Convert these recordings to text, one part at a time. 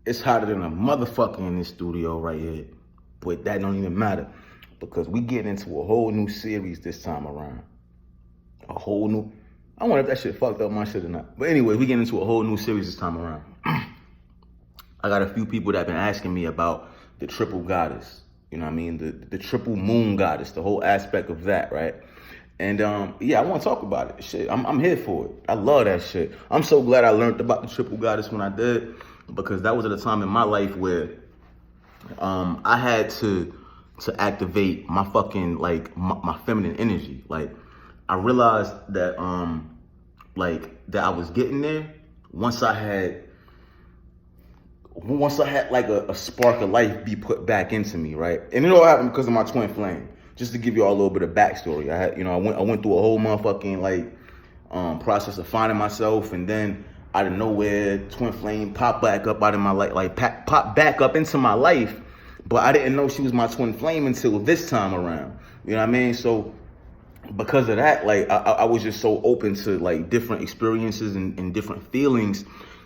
It's hotter than a motherfucker in this studio right here. But that don't even matter because we get into a whole new series this time around. A whole new, I wonder if that shit fucked up my shit or not. But anyway, we get into a whole new series this time around. I got a few people that have been asking me about the triple goddess. You know what I mean? The triple moon goddess, the whole aspect of that, right? And yeah, I want to talk about it. Shit, I'm here for it. I love that shit. I'm so glad I learned about the triple goddess when I did, because that was at a time in my life where I had to activate my fucking like my feminine energy. Like I realized that that I was getting there once I had like a spark of life be put back into me, right? And it all happened because of my twin flame. Just to give you all a little bit of backstory, I went through a whole motherfucking process of finding myself, and then out of nowhere, twin flame popped back up out of my life, popped back up into my life, but I didn't know she was my twin flame until this time around. You know what I mean? So because of that, like I was just so open to like different experiences and different feelings,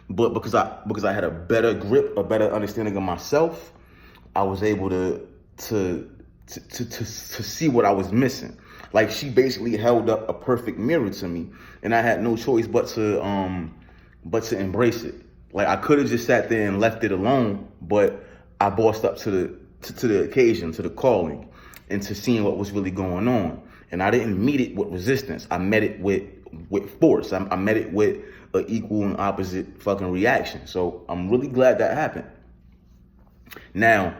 but because I had a better grip, a better understanding of myself, I was able to see what I was missing. Like she basically held up a perfect mirror to me, and I had no choice but to embrace it. Like I could have just sat there and left it alone, but I bossed up to the occasion, to the calling, and to seeing what was really going on. And I didn't meet it with resistance. I met it with force. I met it with an equal and opposite fucking reaction. So I'm really glad that happened. Now,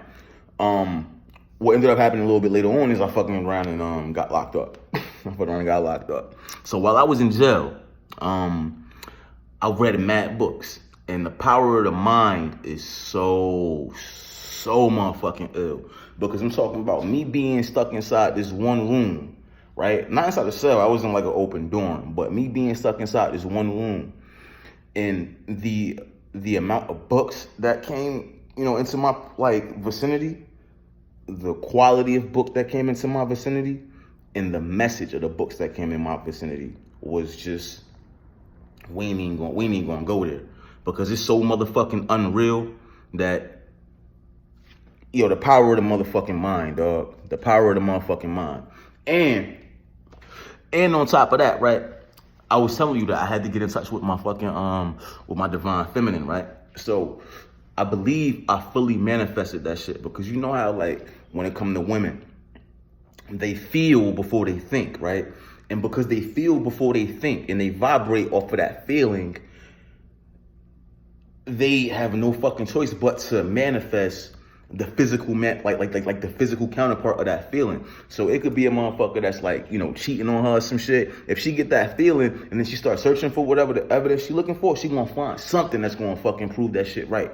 what ended up happening a little bit later on is I fucking around and got locked up. I fucking around and got locked up. So while I was in jail, I read mad books, and the power of the mind is so motherfucking ill, because I'm talking about me being stuck inside this one room, right? Not inside the cell. I was in like an open dorm, but me being stuck inside this one room, and the amount of books that came, into my like vicinity, the quality of book that came into my vicinity, and the message of the books that came in my vicinity was just, we ain't even gonna go there, because it's so motherfucking unreal that, the power of the motherfucking mind, dog. The power of the motherfucking mind. And on top of that, right, I was telling you that I had to get in touch with my fucking, with my divine feminine, right? So I believe I fully manifested that shit, because you know how, like, when it comes to women, they feel before they think, right? And because they feel before they think and they vibrate off of that feeling, they have no fucking choice but to manifest the physical like the physical counterpart of that feeling. So it could be a motherfucker that's like, cheating on her or some shit. If she get that feeling and then she starts searching for whatever the evidence she's looking for, she gonna find something that's gonna fucking prove that shit right.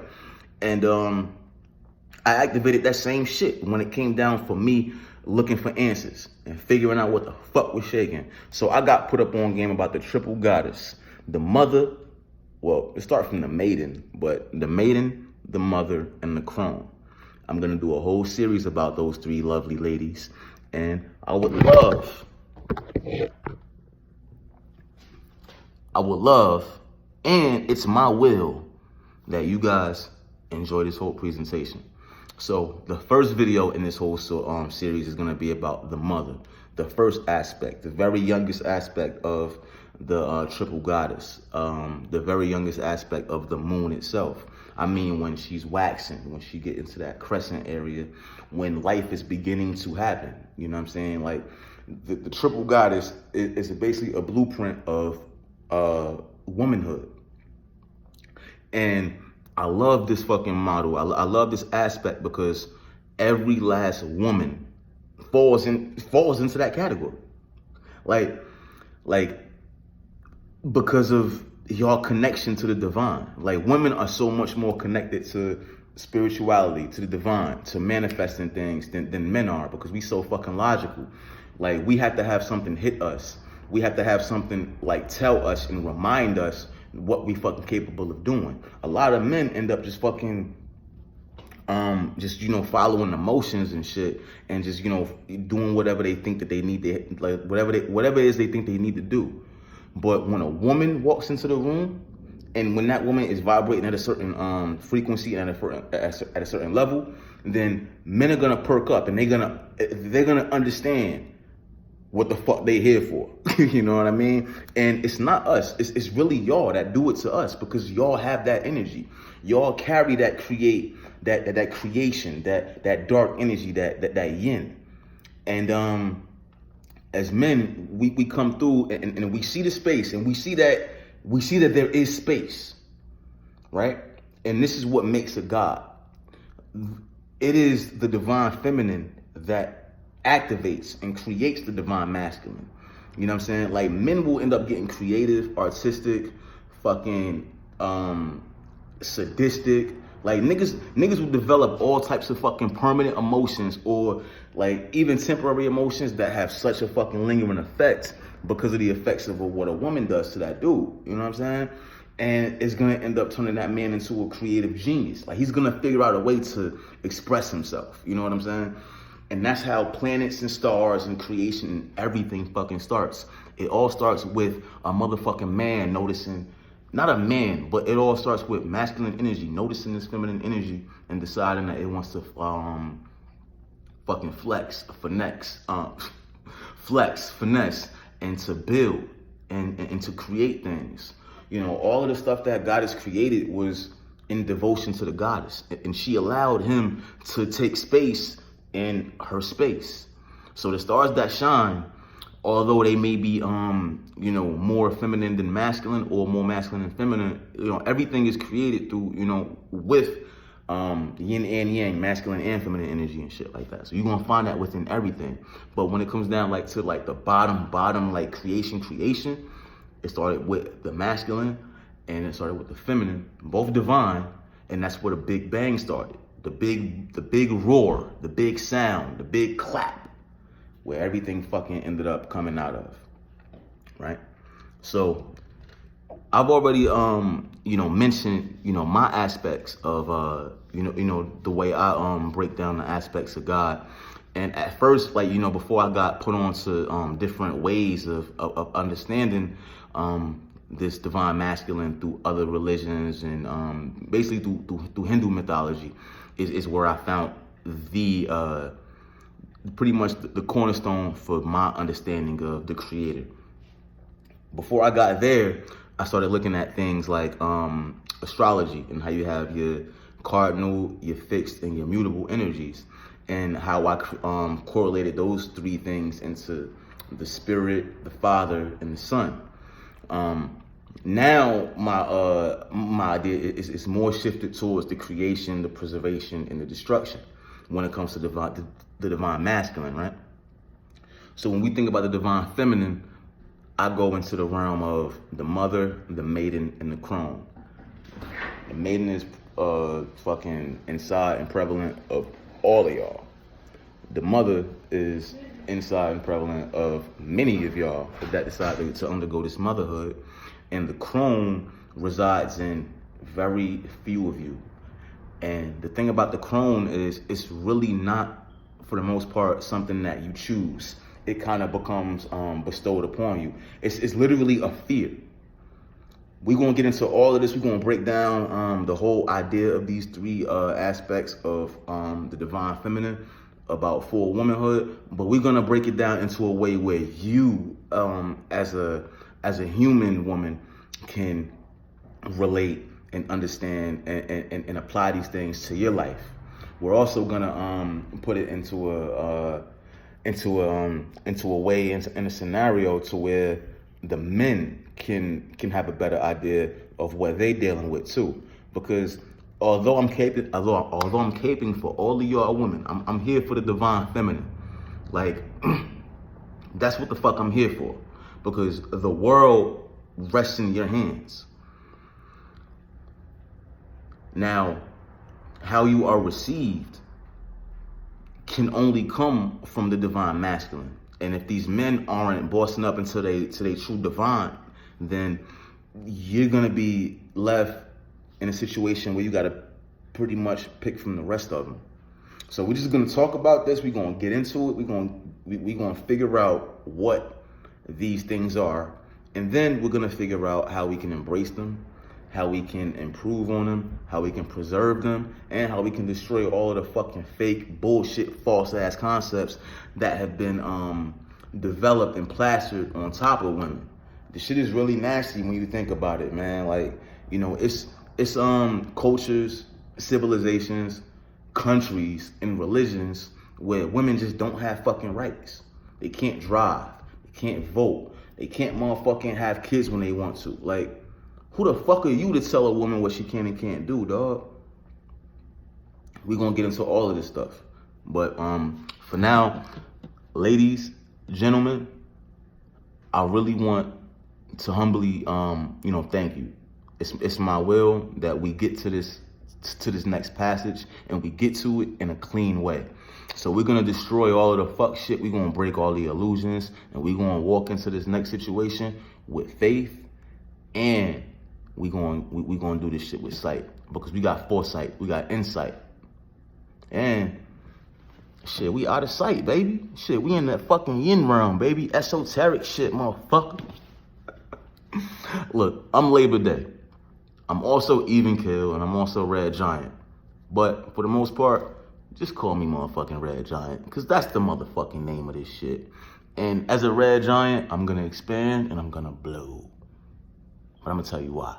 And I activated that same shit when it came down for me looking for answers and figuring out what the fuck was shaking. So I got put up on game about the triple goddess, the mother. Well, it starts from the Maiden, but the Maiden, the mother, and the Crone. I'm gonna do a whole series about those three lovely ladies, and I would love, and it's my will that you guys enjoy this whole presentation. So the first video in this whole series is gonna be about the mother, the first aspect, the very youngest aspect of the triple goddess, the very youngest aspect of the moon itself. I mean, when she's waxing, when she get into that crescent area, when life is beginning to happen, you know what I'm saying? Like the triple goddess is basically a blueprint of womanhood. And I love this fucking model. I love this aspect because every last woman falls into that category. Like because of your connection to the divine. Like women are so much more connected to spirituality, to the divine, to manifesting things than men are, because we so fucking logical. Like we have to have something hit us. We have to have something like tell us and remind us what we fucking capable of doing. A lot of men end up just fucking following emotions and shit, and just doing whatever they think that they need to, like whatever it is they think they need to do. But when a woman walks into the room, And when that woman is vibrating at a certain frequency and at a certain level, then men are gonna perk up and they're gonna understand what the fuck they here for. You know what I mean? And it's not us. It's really y'all that do it to us, because y'all have that energy. Y'all carry that creation, that dark energy, that yin. And as men, we come through and we see the space, and we see that there is space, right? And this is what makes a god. It is the divine feminine that activates and creates the divine masculine. You know what I'm saying? Like, men will end up getting creative, artistic, fucking sadistic. Like, niggas will develop all types of fucking permanent emotions, or like even temporary emotions that have such a fucking lingering effect because of the effects of what a woman does to that dude. You know what I'm saying? And it's gonna end up turning that man into a creative genius. Like, he's gonna figure out a way to express himself. You know what I'm saying? And that's how planets and stars and creation and everything fucking starts. It all starts with a motherfucking man noticing, not a man, but it all starts with masculine energy, noticing this feminine energy and deciding that it wants to fucking flex, finesse, and to build and to create things. You know, all of the stuff that God has created was in devotion to the goddess, and she allowed him to take space in her space. So the stars that shine, although they may be more feminine than masculine, or more masculine than feminine, everything is created through, with yin and yang, masculine and feminine energy and shit like that. So you're gonna find that within everything. But when it comes down to the bottom, like creation, it started with the masculine and it started with the feminine, both divine, and that's where the Big Bang started. The big roar, the big sound, the big clap, where everything fucking ended up coming out of, right? So I've already mentioned my aspects of the way I break down the aspects of God. And at first, before I got put on to different ways of understanding this divine masculine through other religions and basically through Hindu mythology, is where I found the pretty much the cornerstone for my understanding of the creator. Before I got there, I started looking at things like astrology and how you have your cardinal, your fixed, and your mutable energies, and how I correlated those three things into the spirit, the father, and the son. Now my idea is more shifted towards the creation, the preservation, and the destruction when it comes to the divine masculine, right? So when we think about the divine feminine, I go into the realm of the mother, the maiden, and the crone. The maiden is fucking inside and prevalent of all of y'all. The mother is inside and prevalent of many of y'all that decide to undergo this motherhood. And the crone resides in very few of you. And the thing about the crone is it's really not, for the most part, something that you choose. It kind of becomes bestowed upon you. It's literally a fear. We're going to get into all of this. We're going to break down the whole idea of these three aspects of the divine feminine about full womanhood. But we're going to break it down into a way where you, as a human woman, can relate and understand and apply these things to your life. We're also going to put it into a way, in a scenario to where the men can have a better idea of what they're dealing with too. Because although I'm caping for all of y'all women, I'm here for the divine feminine. Like, that's what the fuck I'm here for. Because the world rests in your hands. Now, how you are received can only come from the divine masculine. And if these men aren't bossing up into they true divine, then you're gonna be left in a situation where you gotta pretty much pick from the rest of them. So we're just gonna talk about this. We're gonna get into it. We're gonna figure out what these things are, and then we're gonna figure out how we can embrace them, how we can improve on them, how we can preserve them, and how we can destroy all of the fucking fake, bullshit, false-ass concepts that have been developed and plastered on top of women. The shit is really nasty when you think about it, man. Like, you know, it's cultures, civilizations, countries, and religions where women just don't have fucking rights. They can't drive, they can't vote, they can't motherfucking have kids when they want to. Like, who the fuck are you to tell a woman what she can and can't do, dog? We're gonna get into all of this stuff. But for now, ladies, gentlemen, I really want to humbly thank you. It's my will that we get to this next passage and we get to it in a clean way. So we're gonna destroy all of the fuck shit. We're gonna break all the illusions, and we're gonna walk into this next situation with faith, and we gonna do this shit with sight, because we got foresight, we got insight, and shit, we out of sight, baby. Shit, we in that fucking yin realm, baby. Esoteric shit, motherfucker. Look, I'm Labor Day. I'm also Even Kill, and I'm also Red Giant. But for the most part, just call me motherfucking Red Giant, because that's the motherfucking name of this shit. And as a Red Giant, I'm gonna expand and I'm gonna blow. But I'm gonna tell you why.